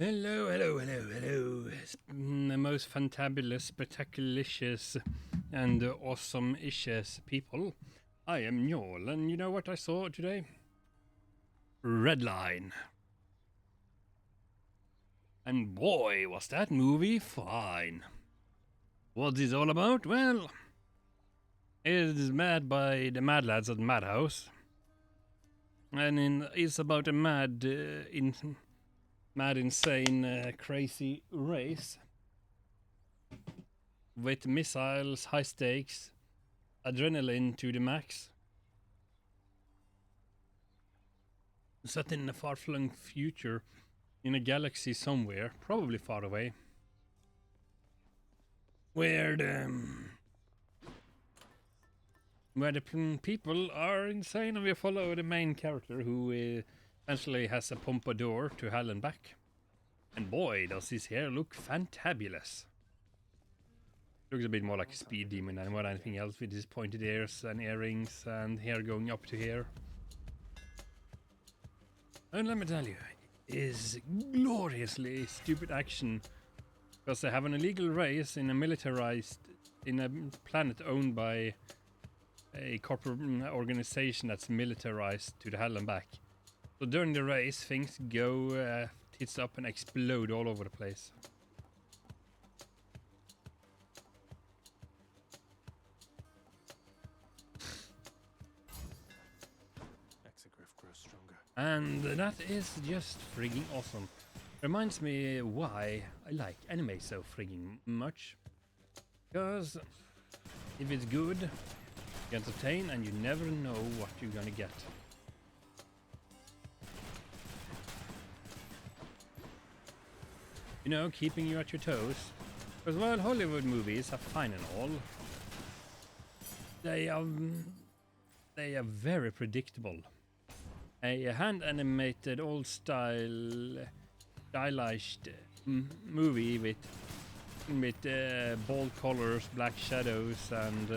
Hello, hello, hello, hello. The most fantabulous, spectaculicious, and awesome-ishes people. I am Njol, and you know what I saw today? Redline. And boy, was that movie fine. What's it all about? Well, it is made by the Mad Lads at Madhouse. And it's about a insane, crazy race with missiles, high stakes, adrenaline to the max. Set in a far-flung future in a galaxy somewhere, probably far away, where the people are insane, and we follow the main character who eventually has a pompadour to hell and back. And boy, does his hair look fantabulous. Looks a bit more like a speed demon than what anything else, with his pointed ears and earrings and hair going up to here. And let me tell you, is gloriously stupid action, because they have an illegal race in a planet owned by a corporate organization that's militarized to the hell and back. So during the race, things go tits up and explode all over the place. And that is just frigging awesome. Reminds me why I like anime so frigging much. Because if it's good, you entertain, and you never know what you're gonna get. You know, keeping you at your toes. Because while Hollywood movies are fine and all, they are very predictable. A hand-animated, stylized movie with bold colors, black shadows, and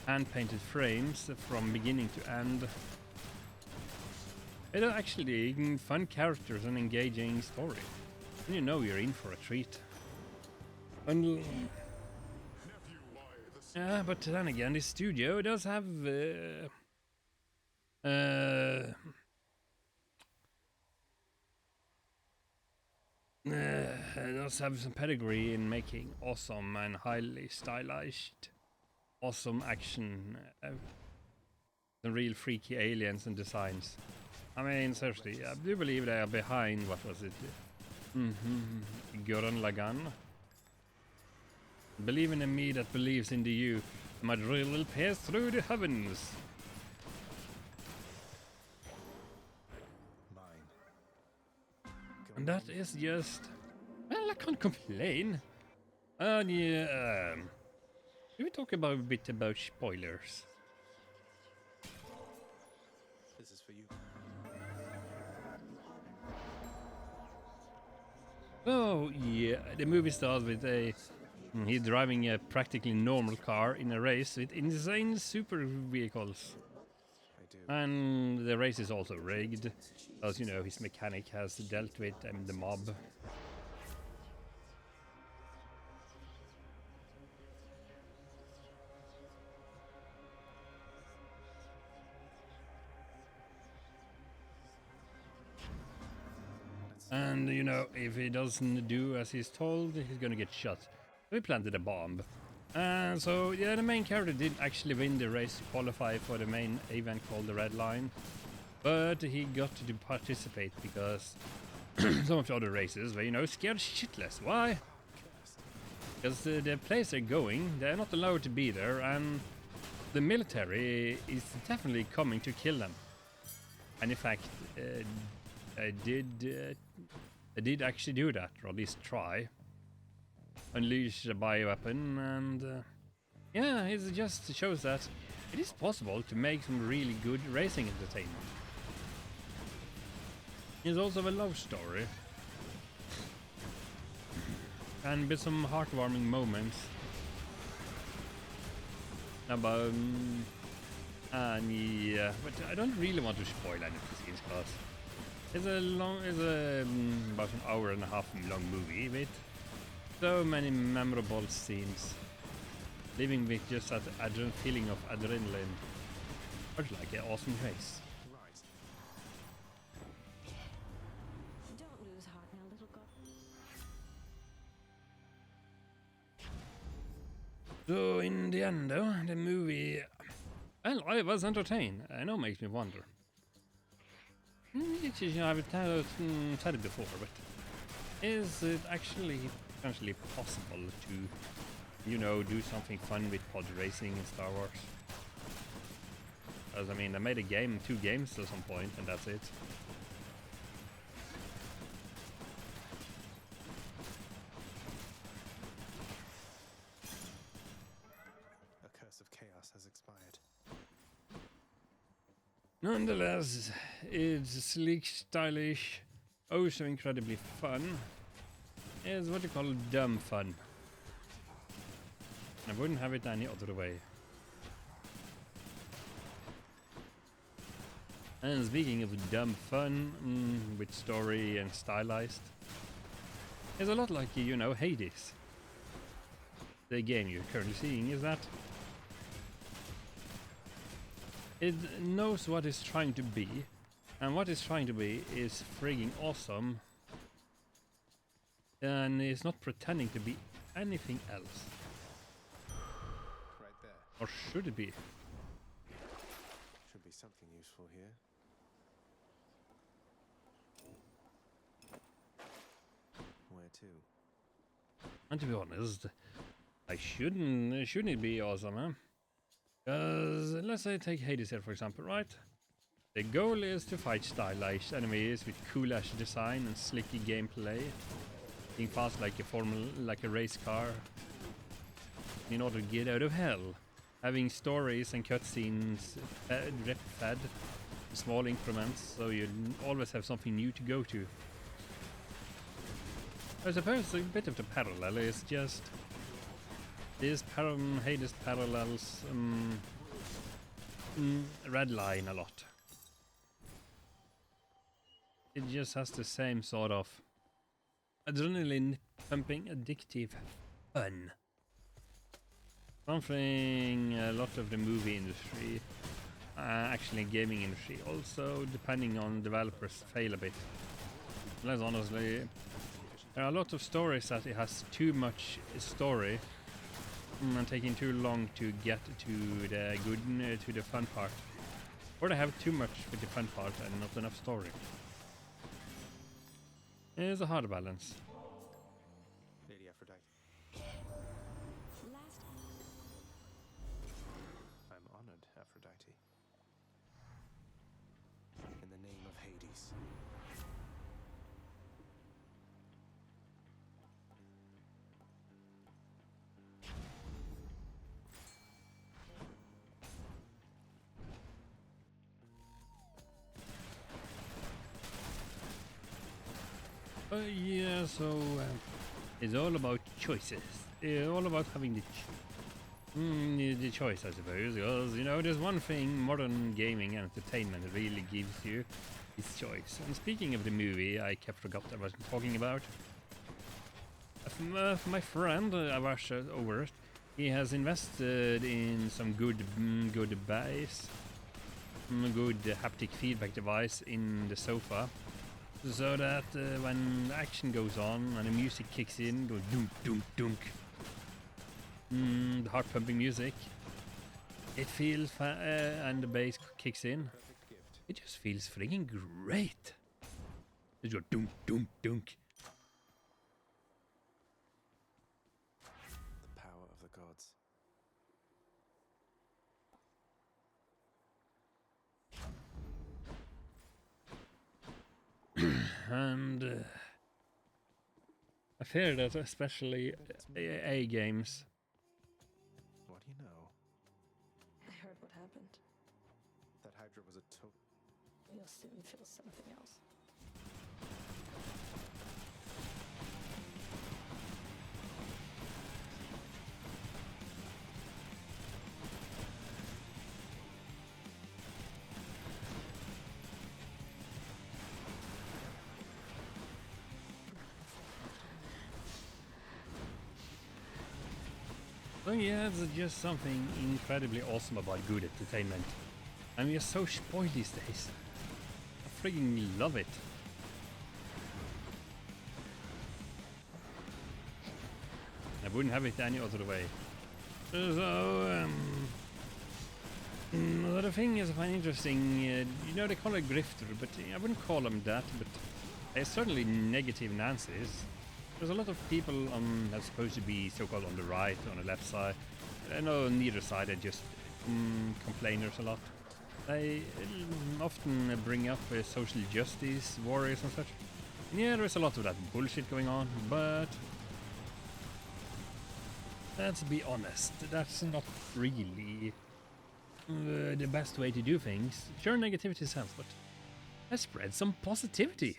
hand-painted frames from beginning to end. It are actually fun characters and engaging story. And you know you're in for a treat. And yeah, but then again, this studio does have does have some pedigree in making awesome and highly stylized, awesome action, and real freaky aliens and designs. I mean, seriously, I do believe they are behind, what was it? Gurren Lagann. Believe in me that believes in the you. My drill will pierce through the heavens. And that is just... Well, I can't complain. Yeah, we talk about a bit about spoilers. This is for you. Oh, yeah, the movie starts with he's driving a practically normal car in a race with insane super vehicles. I do. And the race is also rigged, because, you know, his mechanic has dealt with the mob. And, you know, if he doesn't do as he's told, he's gonna get shot. So he planted a bomb. And so, yeah, the main character didn't actually win the race to qualify for the main event called the Redline. But he got to participate because some of the other races were, you know, scared shitless. Why? Because the place they're going, they're not allowed to be there, and the military is definitely coming to kill them. And in fact, I did actually do that, or at least try. Unleash a bioweapon, and yeah, it just shows that it is possible to make some really good racing entertainment. It's also a love story, and with some heartwarming moments about and yeah, but I don't really want to spoil any of the scenes, because About an hour and a half long movie with so many memorable scenes, leaving with just that feeling of adrenaline, much like an awesome race. Right. Don't lose heart now, little girl. So in the end, though, the movie, well, I was entertained. I know, makes me wonder. I've said it before, but is it actually potentially possible to, do something fun with pod racing in Star Wars? Because, I mean, they made a game, 2 games at some point, and that's it. A curse of chaos has expired. Nonetheless, it's sleek, stylish, oh so incredibly fun. It's what you call dumb fun. I wouldn't have it any other way. And speaking of dumb fun, with story and stylized, it's a lot like, Hades. The game you're currently seeing is that it knows what it's trying to be, and what it's trying to be is frigging awesome, and it's not pretending to be anything else. Right there. Or should it be? Should be something useful here. Where to? And to be honest, shouldn't it be awesome, huh? Because let's say take Hades here, for example, right? The goal is to fight stylized enemies with cool-ass design and slicky gameplay, being fast like a race car, in order to get out of hell, having stories and cutscenes drip-fed in small increments, so you always have something new to go to. I suppose a bit of the parallel is just this Hades parallels Redline a lot. It just has the same sort of adrenaline pumping addictive fun. Something a lot of the movie industry, actually gaming industry, also depending on developers fail a bit. Let's honestly, there are a lot of stories that it has too much story and taking too long to get to the to the fun part, or they have too much with the fun part and not enough story. It's a hard balance. Lady Aphrodite. Last. I'm honored, Aphrodite. In the name of Hades. Yeah, so it's all about choices. It's all about having the choice, I suppose. Because there's one thing modern gaming and entertainment really gives you, is choice. And speaking of the movie, I forgot I was talking about. My friend, I watched over it. He has invested in some good device, good haptic feedback device in the sofa. So that when the action goes on and the music kicks in, goes dunk, dunk, dunk. The heart-pumping music. It feels, and the bass kicks in. Perfect gift. It just feels friggin' great. It goes dunk, dunk, dunk. The power of the gods. And I fear that especially AA games. What do you know? I heard what happened. That Hydra was a You'll soon feel something else. So yeah, it's just something incredibly awesome about good entertainment. And we are so spoiled these days. I freaking love it. I wouldn't have it any other way. So, the thing is I find interesting, you know, they call it grifter, but I wouldn't call them that, but they're certainly negative Nancy's. There's a lot of people that's supposed to be so-called on the right, on the left side. I know neither side, are just complainers a lot. They often bring up social justice warriors and such. And yeah, there is a lot of that bullshit going on, but let's be honest, that's not really the best way to do things. Sure, negativity sells, but let's spread some positivity.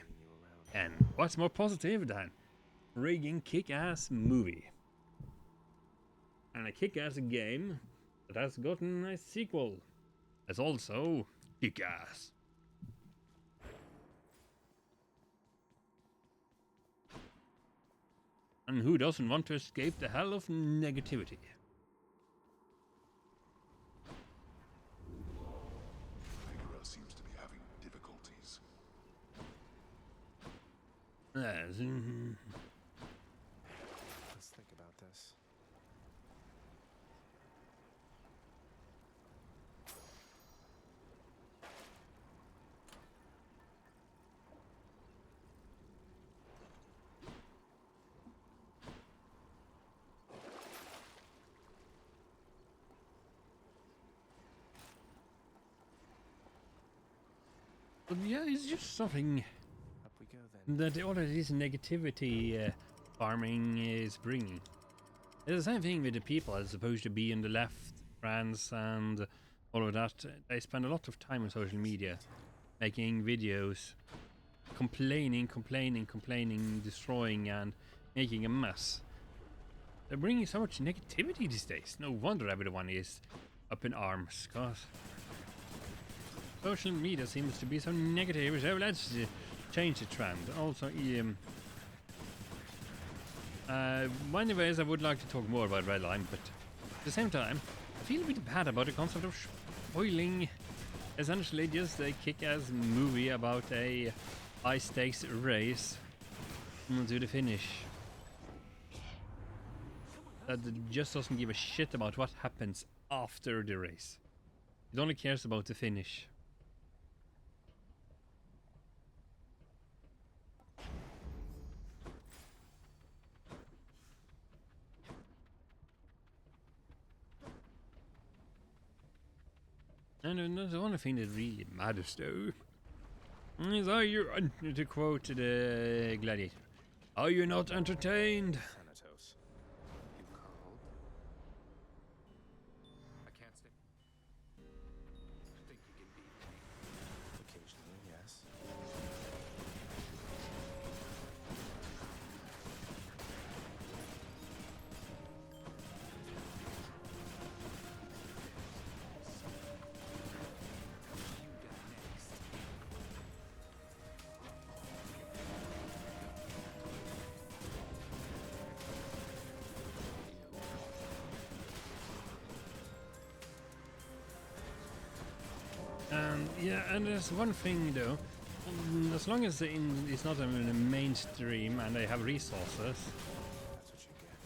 And what's more positive than friggin' kick-ass movie? And a kick-ass game that has gotten a sequel. That's also kick-ass. And who doesn't want to escape the hell of negativity? Figura seems to be having difficulties. Yes. Let's think about this. But yeah, it's just something Up we go then. that all of this negativity farming is bringing. It's the same thing with the people as opposed to be in the left, France and all of that. They spend a lot of time on social media, making videos, complaining, destroying and making a mess. They're bringing so much negativity these days. No wonder everyone is up in arms, cause social media seems to be so negative. So let's change the trend. Also, anyways, I would like to talk more about Redline, but at the same time, I feel a bit bad about the concept of spoiling essentially just a kick-ass movie about a high-stakes race to the finish. That just doesn't give a shit about what happens after the race. It only cares about the finish. And the only thing that really matters though is, are you, to quote the gladiator, are you not entertained? Thanatos. You called? I can't stay. Think you can beat me? Occasionally, yes. Yeah, and there's one thing though, as long as it's not in the mainstream and they have resources, That's what you get.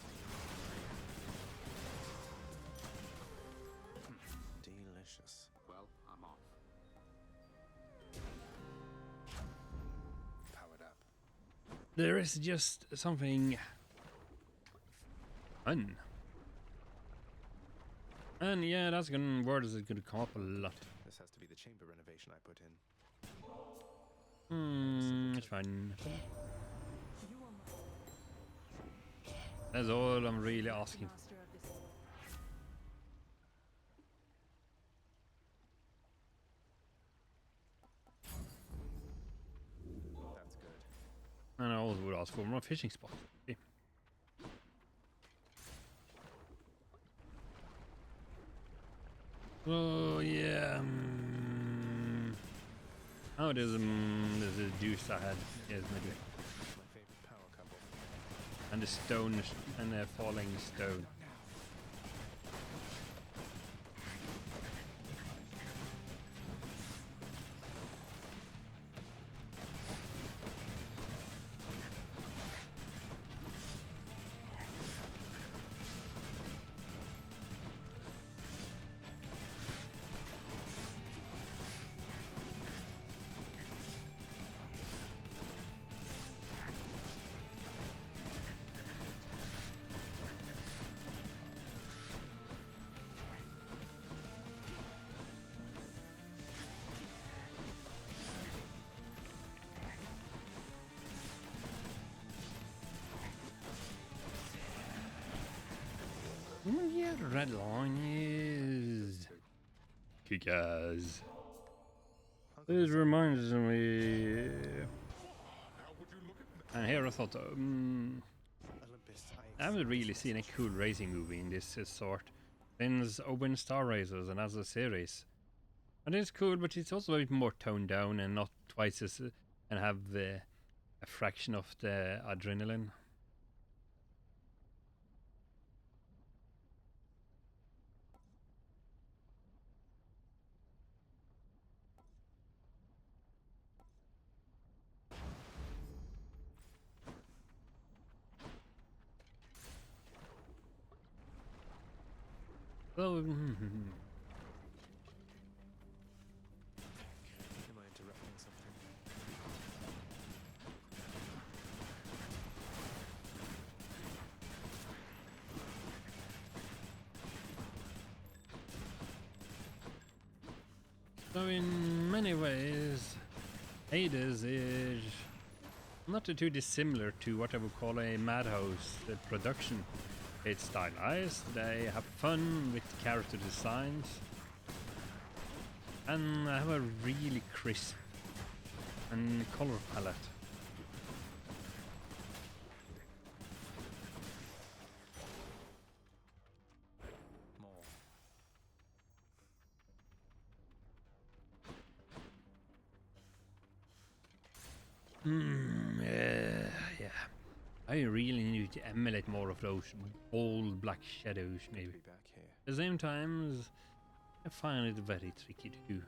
Delicious. Well, I'm off. Powered up. there is just something fun. And yeah, that's gonna word is gonna come up a lot. This has to be the chamber renovation I put in. It's fine. That's all I'm really asking. Master of this. That's good. And I also would ask for more fishing spots. Okay. Oh yeah. Oh, there's a deuce I had. Yes, maybe. My favorite power couple. And the stone and the falling stone. Yeah, Redline is kick-ass. It reminds me. And here I thought, Olympus, I haven't really seen a cool racing movie in this sort since Open Star Racers and as a series. And it's cool, but it's also a bit more toned down and not twice as and have a fraction of the adrenaline. So, am I interrupting something? so in many ways, Hades is not too dissimilar to what I would call a Madhouse production. It's stylized, they have fun with character designs, and have a really crisp and color palette. More. Yeah. I really need to emulate more of those bold black shadows, Good to maybe. be back here. At the same time, I find it very tricky to do.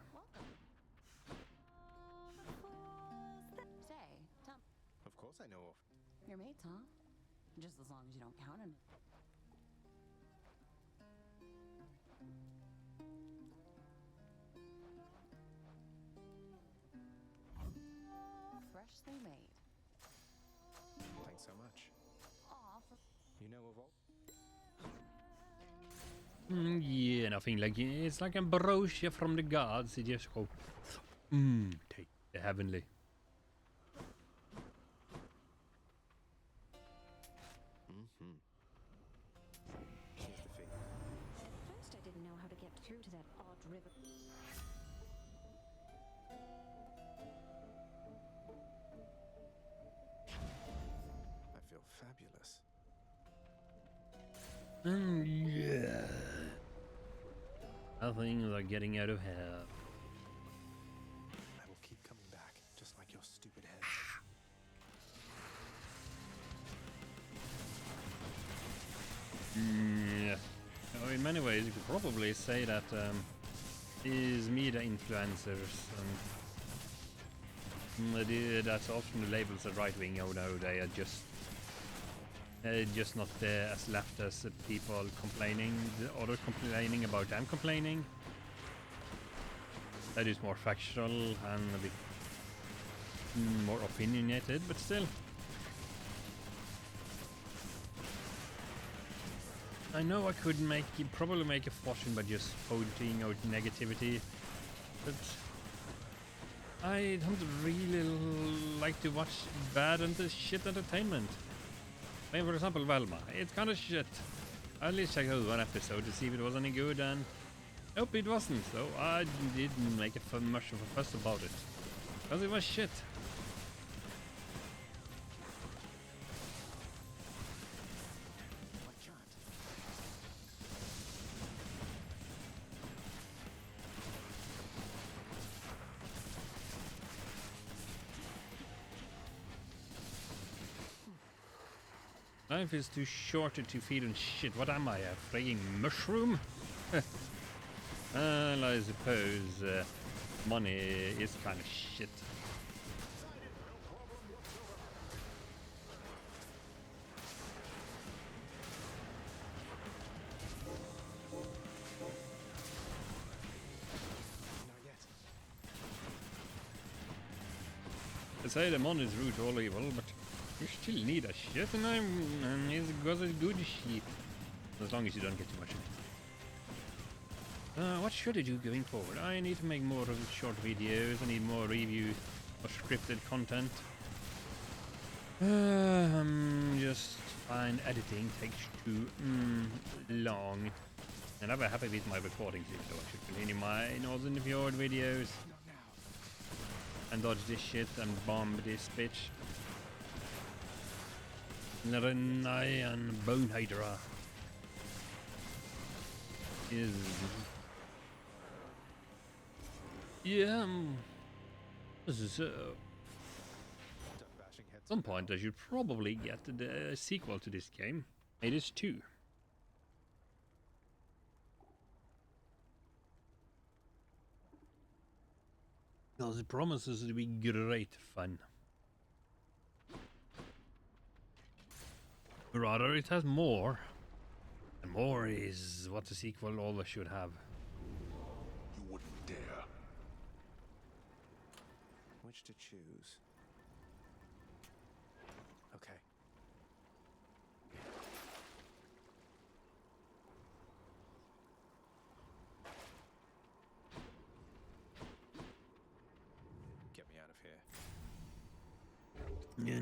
Say, tell Of course I know of. your mates, huh? Just as long as you don't count on it. Freshly made. Thanks so much. Aw, You know of all? Yeah, nothing like it's like a brochure from the gods. You just go, take the heavenly. Mm-hmm. Here's the fee. At first, I didn't know how to get through to that odd river. I feel fabulous. Yeah. Nothing like getting out of hell. I will keep coming back, just like your stupid head. Yeah. So in many ways, you could probably say that these media influencers, that's often the labels are right wing. Oh no, they are just not as left as people complaining, others complaining about them complaining. That is more factual and a bit more opinionated, but still. I know I could probably make a fortune by just pointing out negativity, but I don't really like to watch bad and shit entertainment. I mean, for example, Velma. It's kind of shit. I at least checked out one episode to see if it was any good, and nope, it wasn't. So I didn't make much of a fuss about it, because it was shit. What shot? Life is too short to feed on shit. What am I, a frigging mushroom? Well, I suppose money is kind of shit. Not yet. They say the money is root to all evil, but you still need a shit, and it's got a good shit. As long as you don't get too much of it. What should I do going forward? I need to make more of short videos. I need more reviews or scripted content. Just find editing takes too long. And I'm happy with my recording, so I should continue my Northern Fjord videos Not now. and dodge this shit and bomb this bitch. Redline and Bone Hydra is so Done bashing heads. at some point I should probably get the sequel to this game. It is 2. Because it promises to be great fun. Rather, it has more. And more is what the sequel always should have. You wouldn't dare. Which to choose? Okay. Get me out of here.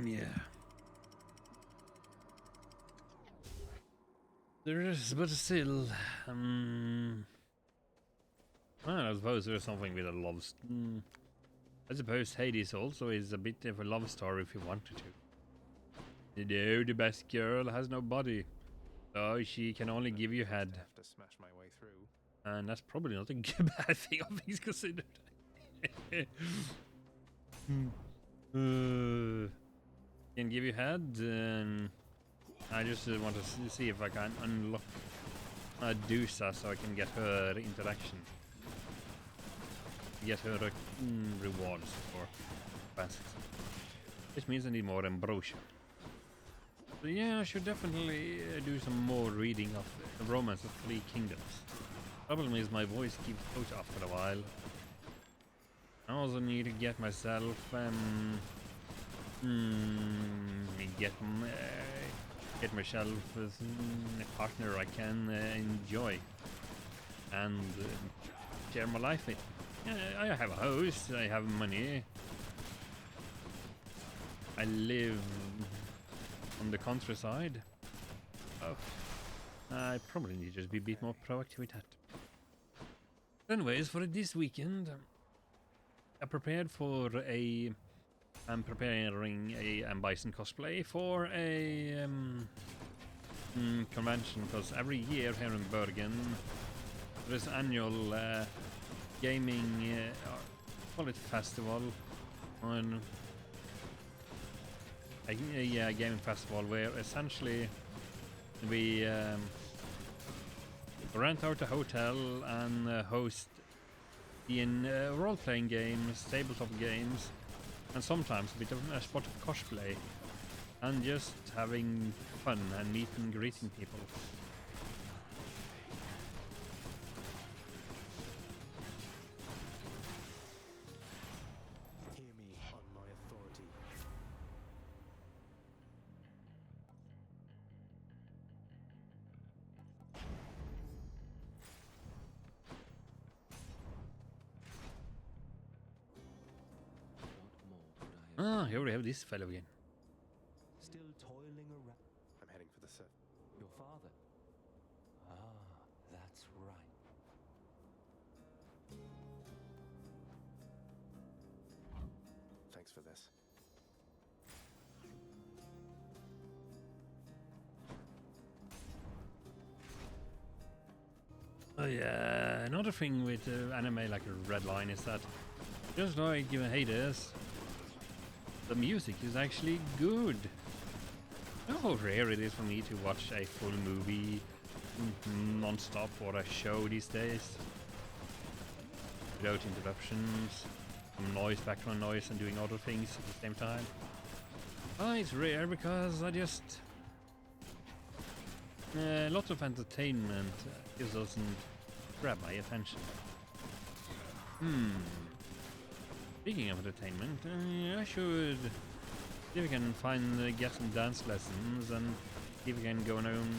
Yeah. There is, but still, well, I suppose there's something with a love. I suppose Hades also is a bit of a love story if you wanted to. You know, the best girl has no body, so she can only give you head, Have to smash my way through. and that's probably not a bad thing, all things considered. Can give you head, and I just want to see if I can unlock Dusa so I can get her interaction. Get her rewards for quests. Which means I need more ambrosia. So yeah, I should definitely do some more reading of the Romance of 3 Kingdoms. Problem is my voice keeps out after a while. I also need to get myself get myself a partner I can enjoy and share my life with. I have a house, I have money. I live on the countryside. Oh, I probably need to just be a bit more proactive with that. Anyways, for this weekend, I'm preparing a Bison cosplay for a convention, because every year here in Bergen there's annual gaming call it festival on gaming festival where essentially we rent out a hotel and host in role-playing games, tabletop games, and sometimes a bit of a spot of cosplay, and just having fun and meeting and greeting people. Hear me on my authority. Ah, here we have this fellow again. Still toiling around. I'm heading for the set. Your father? Ah, that's right. Thanks for this. Oh yeah, another thing with anime like Redline is that just like in Hades, the music is actually good. You know how rare it is for me to watch a full movie non-stop or a show these days without interruptions, some noise, background noise, and doing other things at the same time. Oh, it's rare because I just a lot of entertainment just doesn't grab my attention. Speaking of entertainment, I should see if we can find get some dance lessons and see if we can go on our own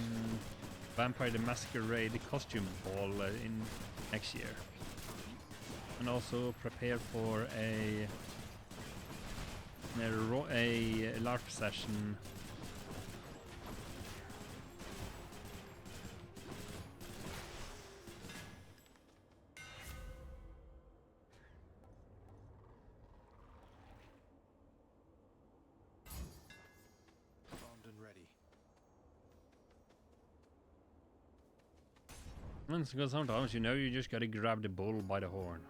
Vampire the Masquerade costume ball in next year, and also prepare for a a LARP session. Armed and ready. Because sometimes, you know, you just gotta grab the bull by the horn.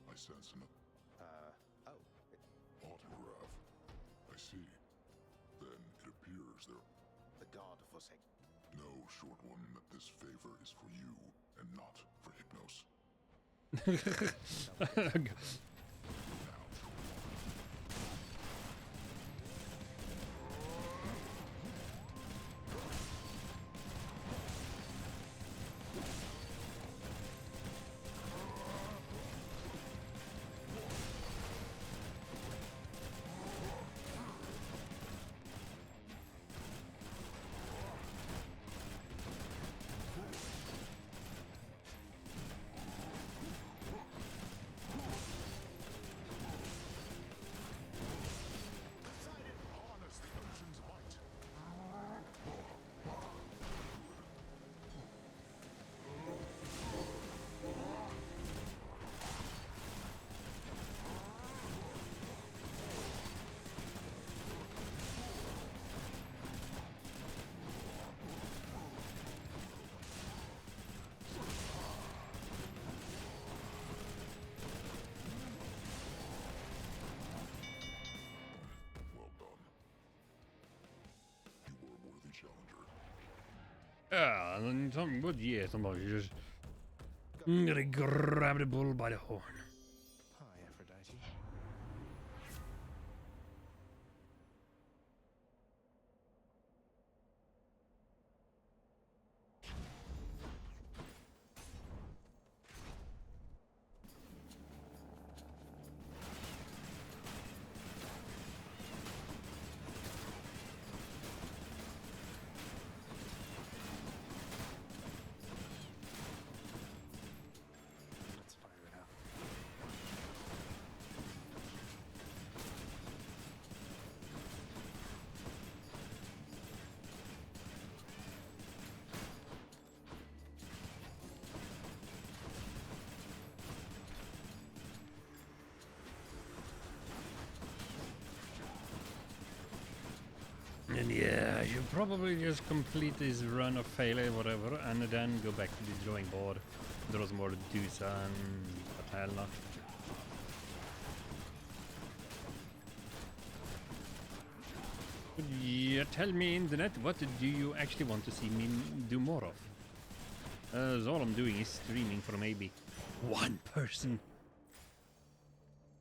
I sense an Oh. autograph. I see. Then it appears there The god forsake. no short one that this favor is for you and not for Hypnos. Now, Harness the ocean's might. well done. You were a worthy challenger. Yeah, and some good, yeah, sometimes you just gotta grab the bull by the horn. Hi, Aphrodite. Let's fire it up. And yeah, I should probably just complete this run of failure, whatever, and then go back to the drawing board. Draw some more do's and what the hell not. Yeah, tell me, internet, what do you actually want to see me do more of? So all I'm doing is streaming for maybe one person.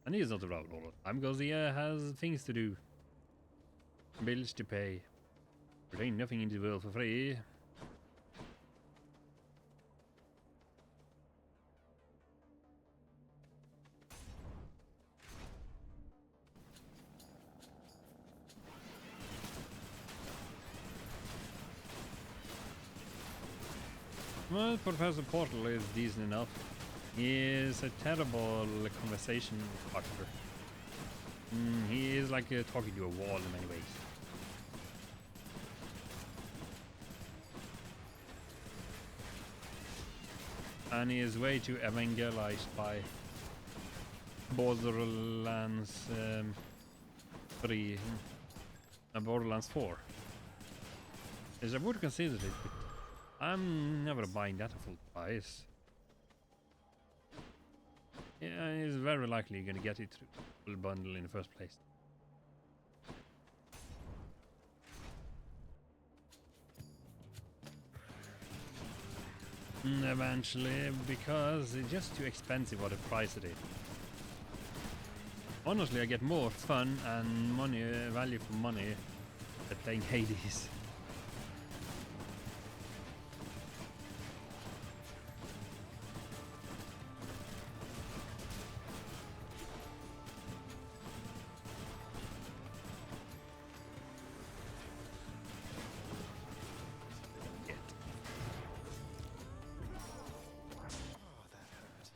And he's not around all the time because he has things to do. Bills to pay. There ain't nothing in the world for free. Well, Professor Portal is decent enough. He is a terrible conversation partner. He is like talking to a wall in many ways. And he is way too evangelized by Borderlands 3 and Borderlands 4. Yes, I would consider it, but I'm never buying that at full price. Yeah, he's very likely gonna get it through full bundle in the first place. Eventually, because it's just too expensive what the price it is. Honestly, I get more fun and money value for money at playing Hades. Oh, that hurt.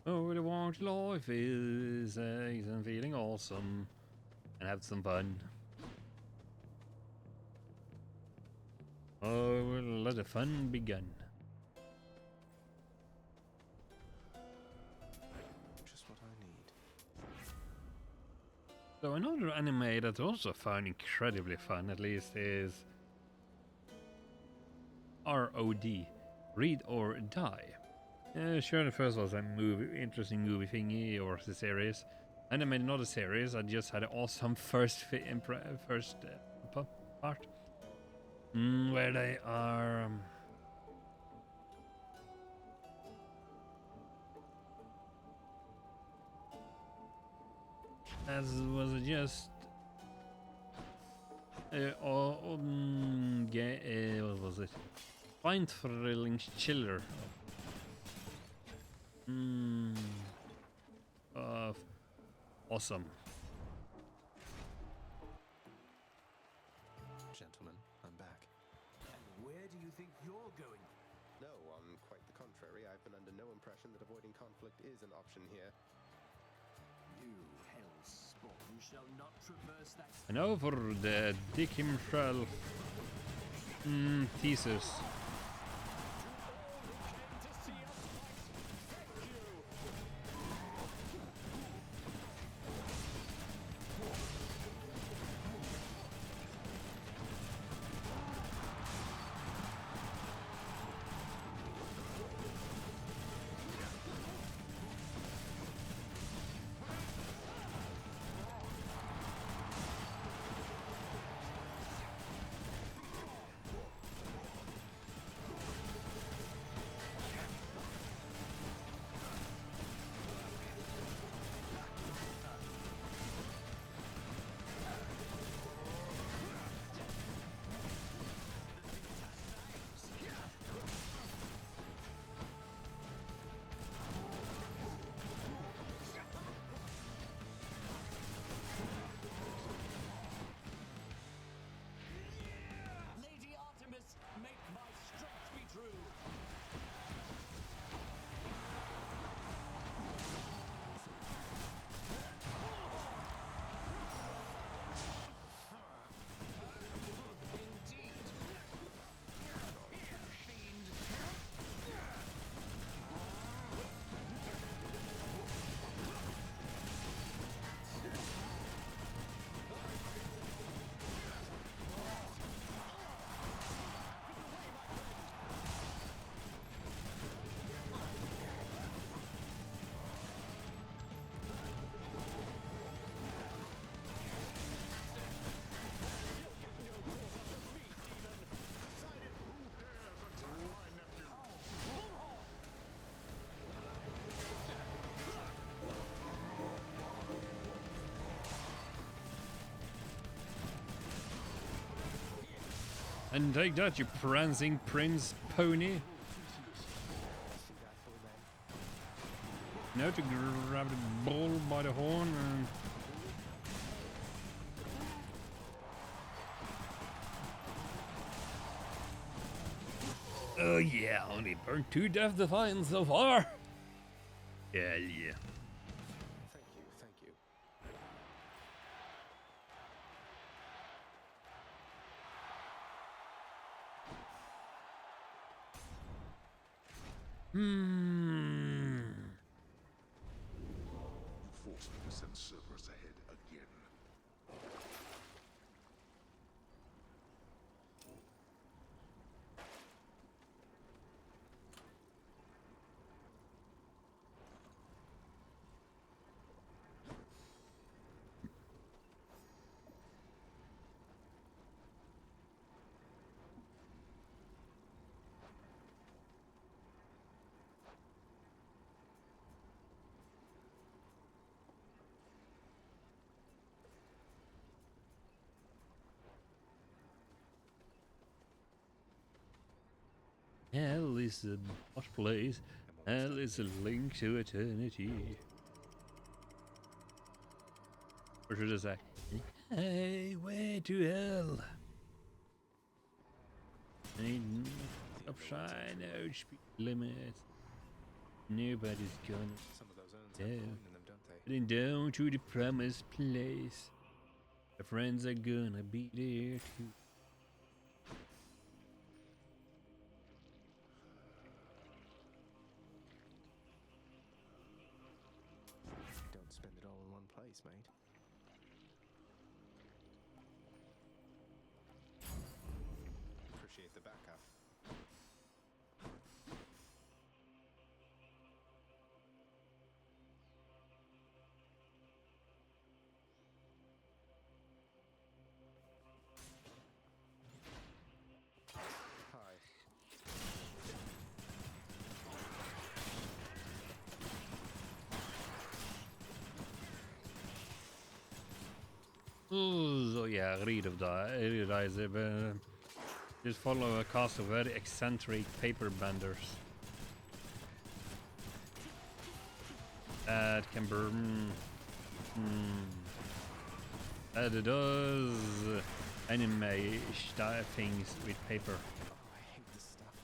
Oh, the want life is and feeling awesome and have some fun. Oh, let the fun begin. Just what I need. So another anime that I also found incredibly fun, at least, is ROD, Read or Die. Sure, the first was a interesting movie thingy or the series, and I made another series. I just had an awesome first part, where they are. As was just. What was it? Mind thrilling chiller. Awesome. Gentlemen, I'm back. Where do you think you're going? No, on quite the contrary. I've been under no impression that avoiding conflict is an option here. You hellspawn shall not traverse that. And over the Dick himself thesis. Lady Artemis, make my strength be true. Indeed. Fiend. And take that, you prancing prince pony. Now to grab the bull by the horn and... Oh yeah, only burned 2 death defiance so far. Hell yeah. Thank you, thank you. You forced me to send Cerberus ahead again. Hell is a hot place. Hell is a link to eternity. Or should I say, hey, way to hell. Ain't upside out speed limit. Nobody's gonna. Some of those Kids have Yeah. coin in them, don't they? Heading down to the promised place. The friends are gonna be there too. Don't spend it all in one place, mate. Appreciate the backup. Hi. Oh, so yeah, realize it, but just follow a cast of very eccentric paper benders. That can burn. That does anime things with paper. Oh, I hate this stuff.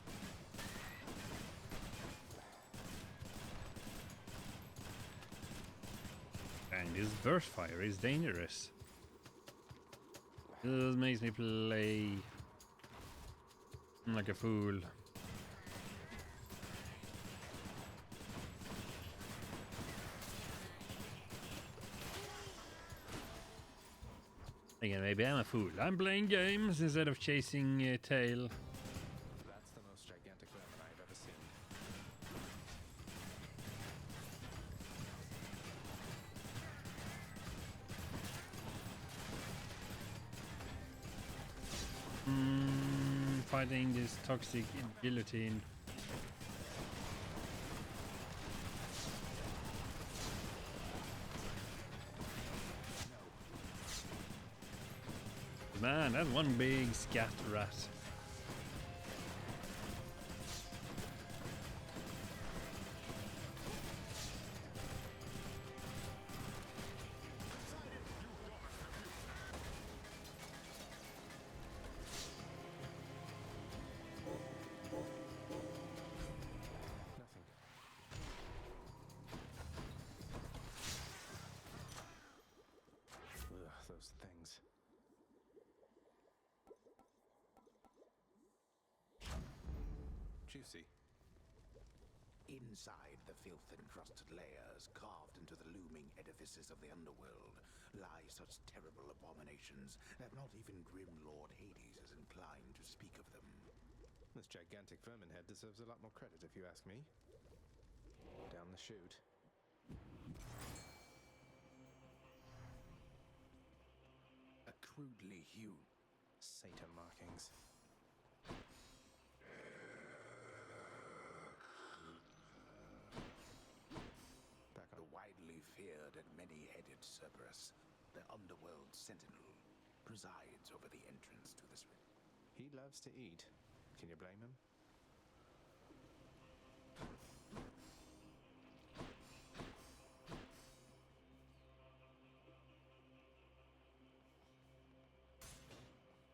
And this burst fire is dangerous. This makes me play like a fool. Again, maybe I'm a fool. I'm playing games instead of chasing a tail. That's the most gigantic vermin I've ever seen. Fighting this toxic guillotine. Man, that's one big scat rat. Nothing. Ugh, those things. Juicy. Inside the filth-encrusted layers, carved into the looming edifices of the underworld, lie such terrible abominations that not even grim Lord Hades is inclined to speak of them. This gigantic vermin head deserves a lot more credit, if you ask me. Down the chute. A crudely hewn. Satan markings. Back The on. widely feared and many-headed Cerberus, the underworld sentinel, presides over the entrance to this. He loves to eat. Can you blame him?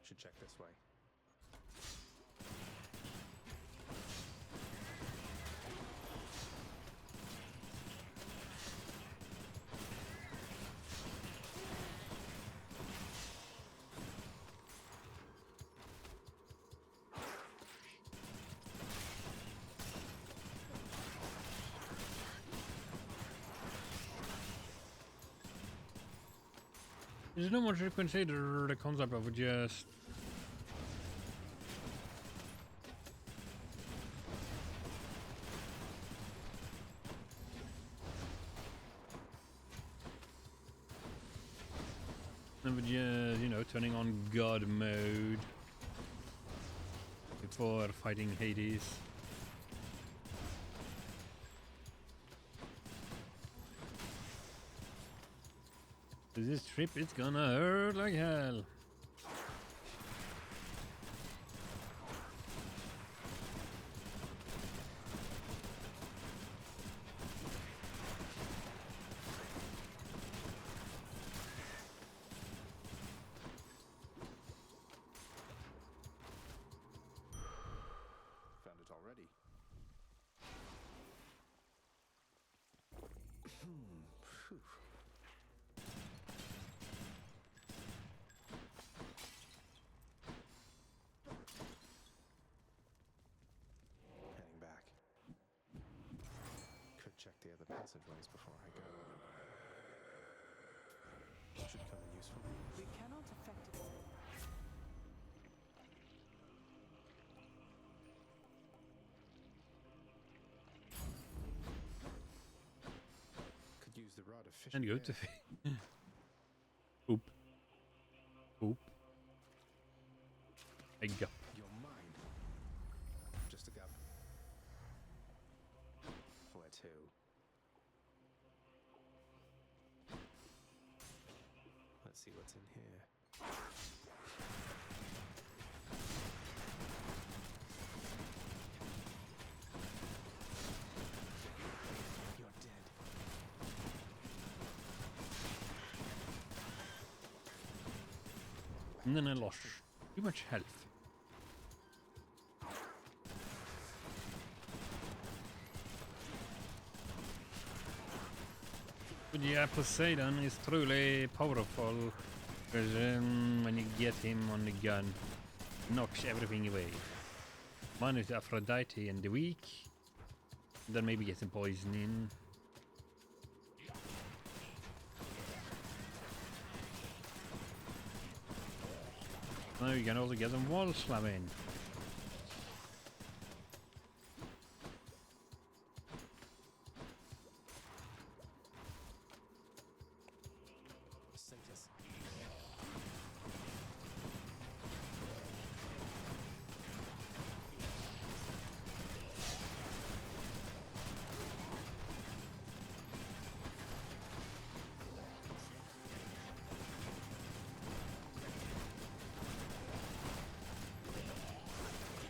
Should check this way. There's not much to consider the concept of just you know, turning on God mode before fighting Hades. This trip is gonna hurt like hell. Found it already. the passageways before I go. Should come in useful. We cannot effectively. Could use the rod of fish. And go to Oop. Oop. A gup. You're mine. Just a gup. Where to? Let's see what's in here. You're dead. And then I lost too much health. But yeah, Poseidon is truly powerful. Because when you get him on the gun, knocks everything away. Minus Aphrodite and the weak. Then maybe get some poison in. Now you can also get some wall slamming. Sanctus.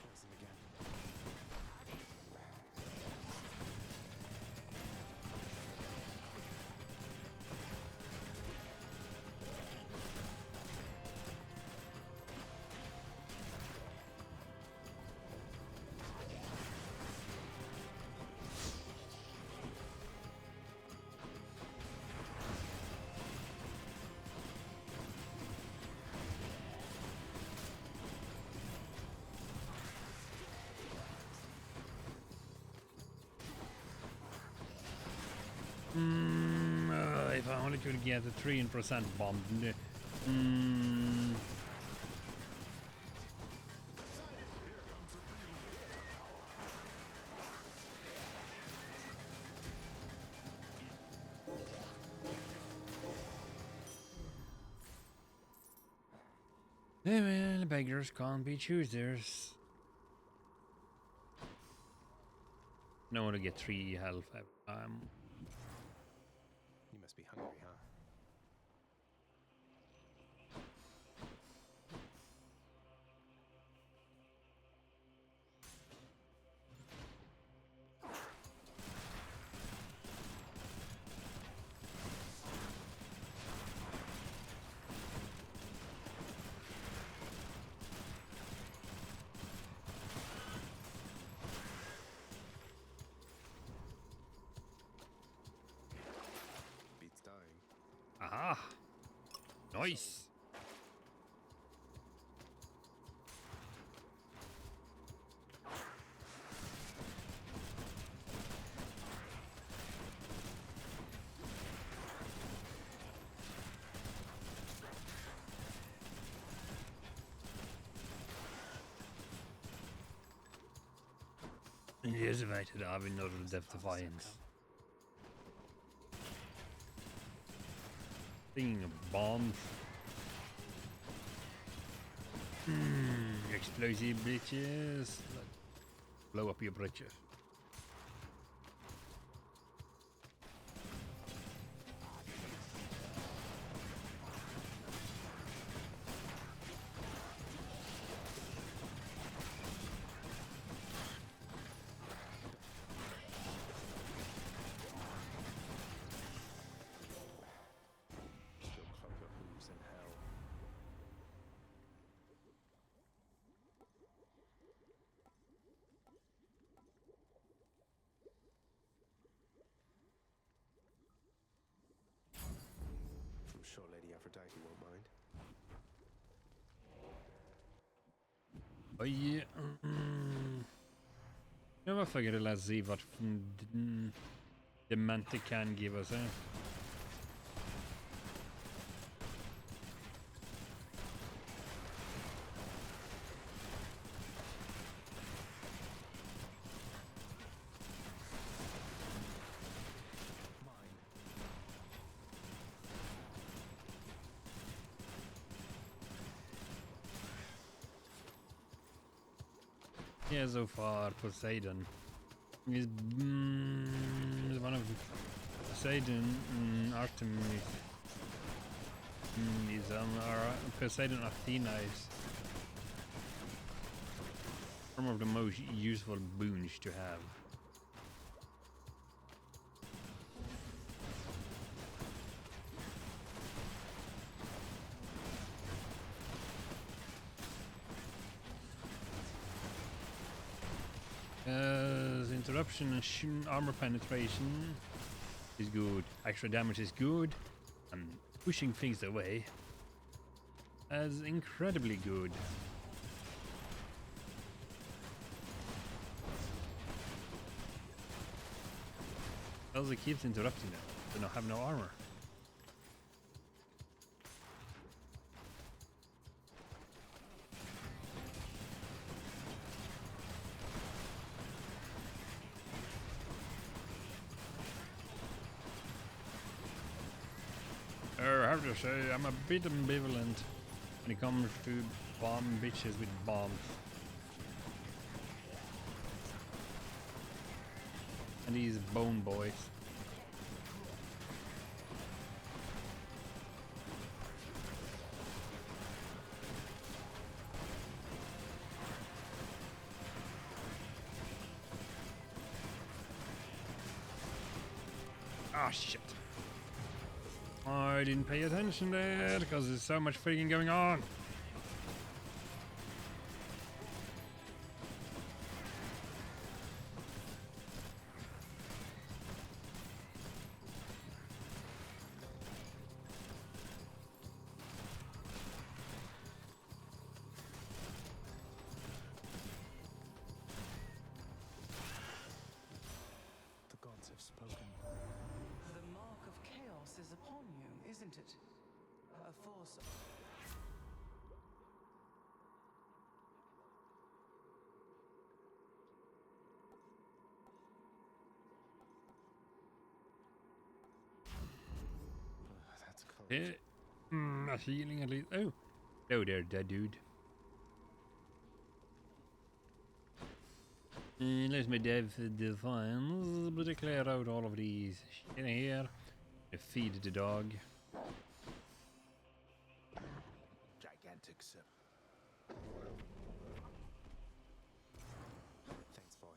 Poison again. If I only could get a 3% bomb. Well, beggars can't be choosers. No one to get 3 health every time. You must be hungry, huh? Beats dying. Aha! Nice! Here's invited I've been noted of defiance. Thinking of bombs. Explosive bitches. Blow up your britches. She'll clog your hooves in hell. I'm sure Lady Aphrodite won't mind. Oh yeah. Ja, varför är det läs i vart... the Mantic can give us, eh? Yeah, so far Poseidon is one of Poseidon, Artemis is our Poseidon Athena is one of the most useful boons to have. Interruption and armor penetration is good. Extra damage is good. And pushing things away is incredibly good. Also keeps interrupting them. They don't have no armor. I have to say, I'm a bit ambivalent when it comes to bomb bitches with bombs. And these bone boys. Ah, shit. I didn't pay attention there because there's so much freaking going on. The gods have spoken. The mark of chaos is upon you, isn't it? A force. That's cold. Yeah. A healing at least. Oh. Hello there, dead dude. Let's my dev defines, but clear out all of these shit in here. Feed the dog. Gigantic sip. Thanks, boy.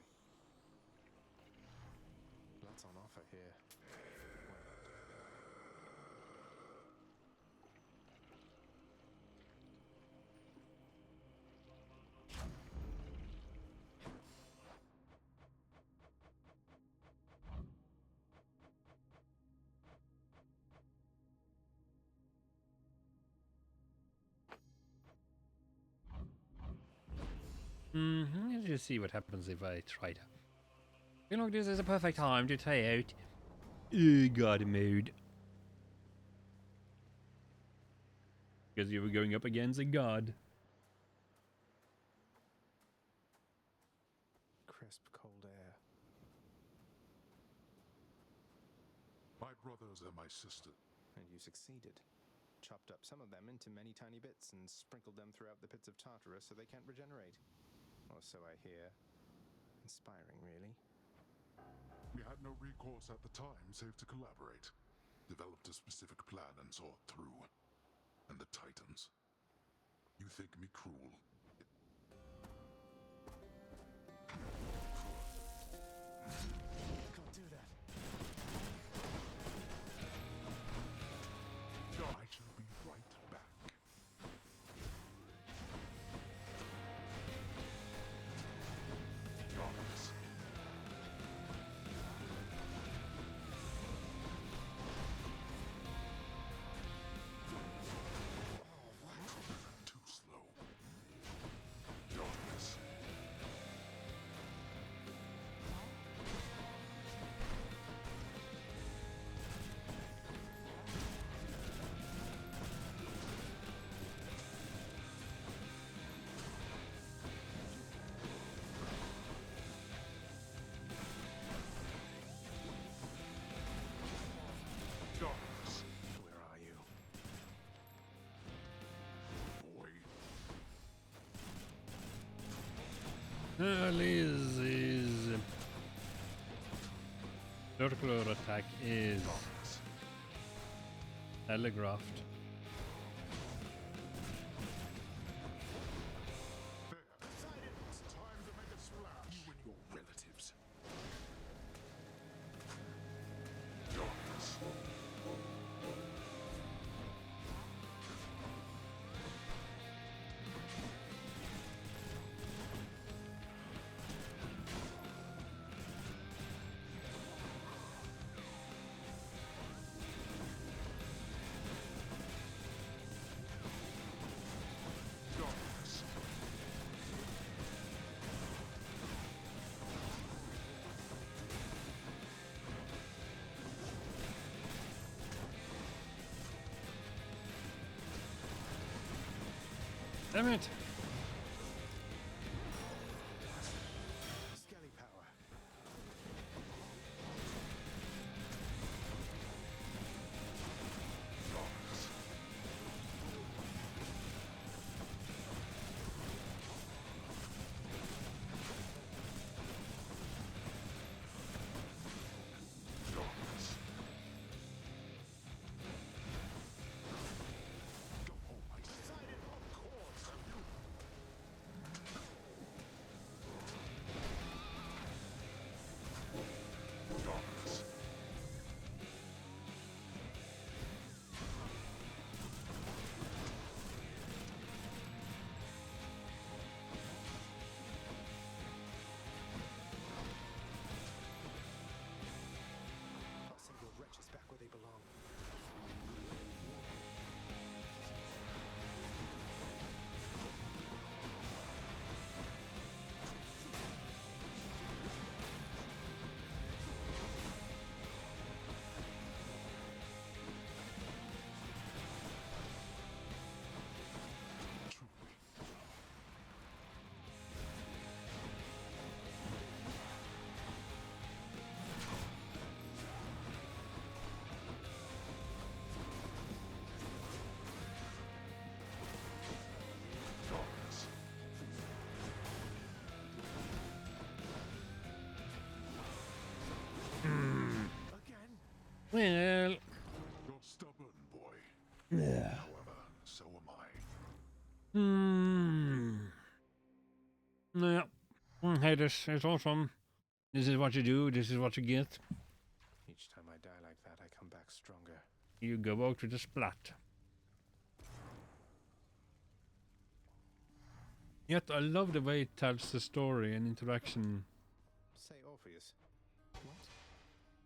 Lots on offer here. Let's just see what happens if I try to. You know, this is a perfect time to try out God mode. Because you were going up against a god. Crisp, cold air. My brothers and my sister. And you succeeded. Chopped up some of them into many tiny bits and sprinkled them throughout the pits of Tartarus so they can't regenerate. Or so I hear. Inspiring, really. We had no recourse at the time save to collaborate. Developed a specific plan and saw it through. And the Titans. You think me cruel? Can't do that. I shall be right back. Darkness. Too slow. His circular attack is telegraphed. It's time to make a splash. You and your relatives. Darkness. Darkness. Damn it! Skelly power. Darkness. Darkness. Go home, I decided, of course, have you? Darkness. I'll send your wretches back where they belong. Truly. Darkness. Again? Well, You're stubborn, boy. yeah. However, so am I. Yeah. Hey, this is awesome. This is what you do. This is what you get. Each time I die like that, I come back stronger. You go out to the splat. Yet I love the way it tells the story and interaction. Say Orpheus. What?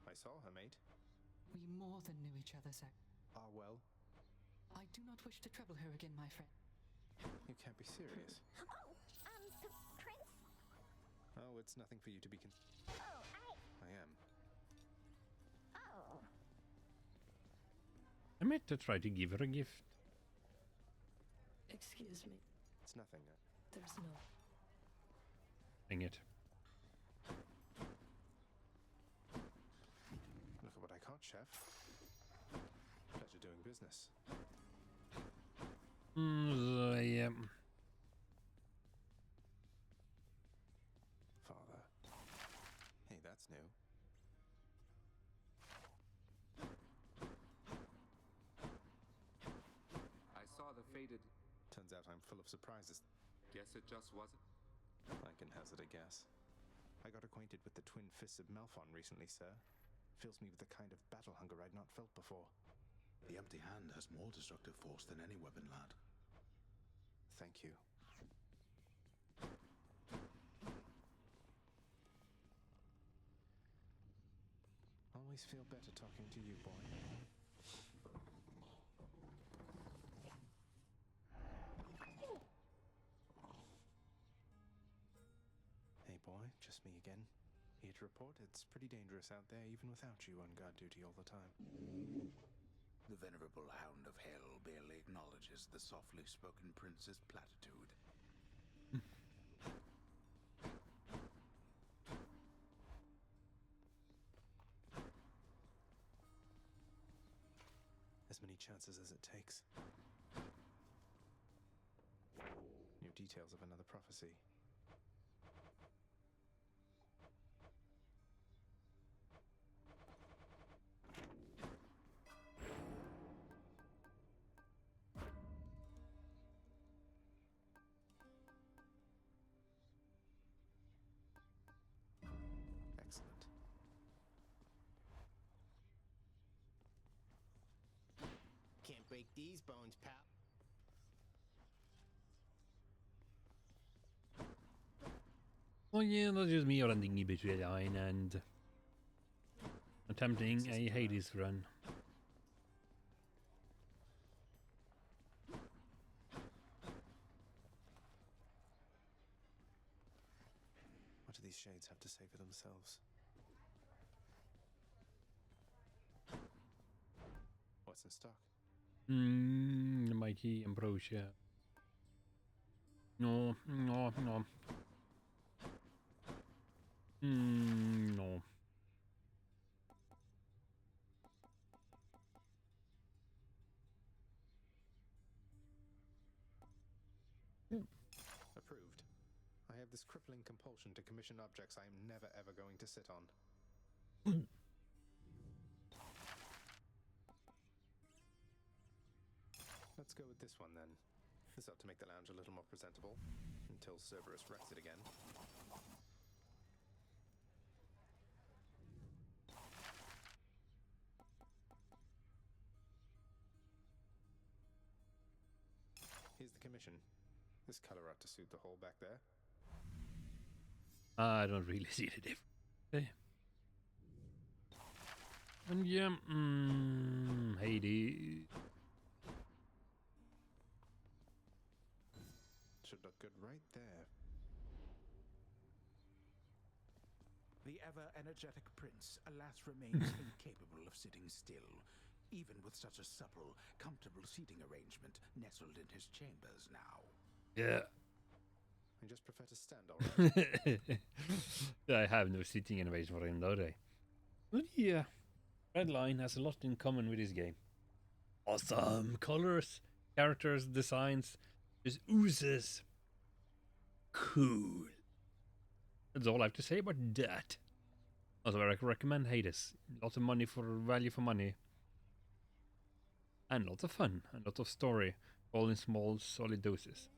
I saw her, mate. We more than knew each other, sir. Ah, well. I do not wish to trouble her again, my friend. You can't be serious. Prince? Oh, it's nothing for you to be Oh, I am. Oh. I meant to try to give her a gift. Excuse me. It's nothing. There's no... Dang it. Look at what I caught, Chef. Pleasure doing business. Yeah. Father. Hey, that's new. I saw the faded. Turns out I'm full of surprises. Guess it just wasn't. I can hazard a guess. I got acquainted with the twin fists of Malphon recently, sir. Fills me with a kind of battle hunger I'd not felt before. The empty hand has more destructive force than any weapon, lad. Thank you. Always feel better talking to you, boy. Hey, boy, just me again. Here to report it's pretty dangerous out there, even without you on guard duty all the time. The venerable Hound of Hell barely acknowledges the softly spoken prince's platitude. As many chances as it takes. New details of another prophecy. break these bones, pal. Oh yeah, that's just me running a bit Redline and attempting a Hades run. What do these shades have to say for themselves? What's in stock? Mighty Ambrosia. No, no, no. No. Approved. I have this crippling compulsion to commission objects I am never ever going to sit on. Let's go with this one then. This ought to make the lounge a little more presentable, until Cerberus wrecks it again. Here's the commission. This color ought to suit the hole back there. I don't really see the difference. Okay. And yeah, Hades. Should look good right there. The ever-energetic prince, alas, remains incapable of sitting still, even with such a supple, comfortable seating arrangement nestled in his chambers now. Yeah. I just prefer to stand, alright? I have no sitting innovation for him, though, they. But yeah, Redline has a lot in common with this game. Awesome colors, characters, designs, just oozes. Cool. That's all I have to say about that. Also, I recommend Hades. Lots of money for value for money. And lots of fun, and lots of story, all in small, solid doses.